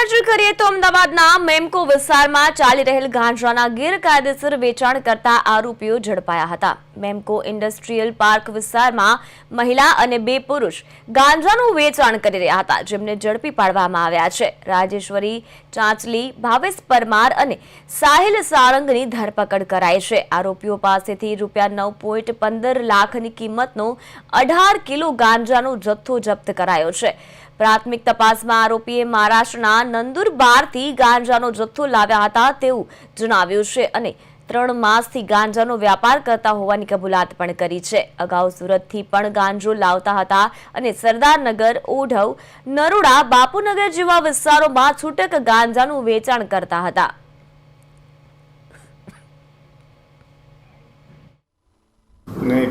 નજર કરીએ તો અમદાવાદના મેમકો વિસ્તારમાં ચાલી રહેલ ગાંજાના ગેરકાયદેસર વેચાણ કરતા આરોપીઓ ઝડપાયા હતા। મેમકો ઇન્ડસ્ટ્રીયલ પાર્ક વિસ્તારમાં મહિલા અને બે પુરુષ ગાંજાનું વેચાણ કરી રહ્યા હતા, જેમને ઝડપી પાડવામાં આવ્યા છે। રાજેશ્વરી ચાંચલી, ભાવેશ પરમાર અને સાહિલ સાળંગની ધરપકડ કરાઈ છે। આરોપીઓ પાસેથી ₹9.15 લાખની કિંમતનો 18 કિલો ગાંજાનો જથ્થો જપ્ત કરાયો છે। પ્રાથમિક તપાસમાં આરોપીએ મહારાષ્ટ્રના નંદુરબારથી ગાંજાનો જથ્થો લાવ્યા હતા તેવું જણાવ્યું છે અને 3 માસથી ગાંજાનો વ્યાપાર કરતા હોવાની કબૂલાત પણ કરી છે। અગાઉ સુરતથી પણ ગાંજો લાવતા હતા અને સરદારનગર, ઓઢવ, નરોડા, બાપુનગર જેવા વિસ્તારોમાં છૂટક ગાંજાનું વેચાણ કરતા હતા।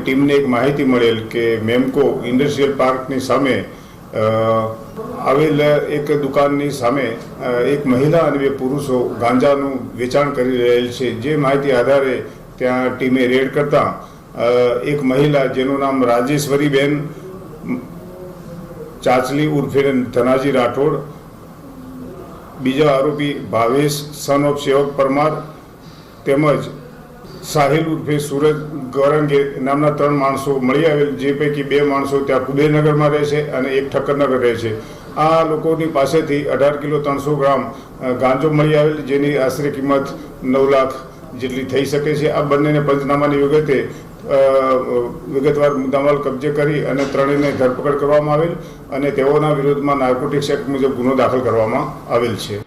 ટીમને એક માહિતી મળેલ કે મેમકો ઇન્ડસ્ટ્રીયલ પાર્કની સામે આવેલ એક દુકાનની સામે એક મહિલા અને બે પુરુષો ગાંજાનું વેચાણ કરી રહેલ છે। જે માહિતી આધારે ત્યાં ટીમે રેડ કરતા એક મહિલા જેનું નામ રાજેશ્વરીબેન ચાચલી ઉર્ફે ધનાજી રાઠોડ, બીજા આરોપી ભાવેશ સન ઓફ સેવક પરમાર તેમજ સાહિલ ઉર્ફે સુરજ ગોરંગે નામના 3 માણસો મળી આવેલ, જે પૈકી 2 માણસો ત્યાં કુબેરનગરમાં રહે છે અને એક ઠક્કરનગર રહે છે। આ લોકોની પાસેથી 18 કિલો 300 ગ્રામ ગાંજો મળી આવેલ, જેની આશરે કિંમત 9 લાખ જેટલી થઈ શકે છે। આ બંનેને પંચનામાની વિગતવાર મુદ્દામાલ કબજે કરી અને ત્રણેયને ધરપકડ કરવામાં આવેલ અને તેઓના વિરોધમાં નાર્કોટિક્સ એક્ટ મુજબ ગુનો દાખલ કરવામાં આવેલ છે।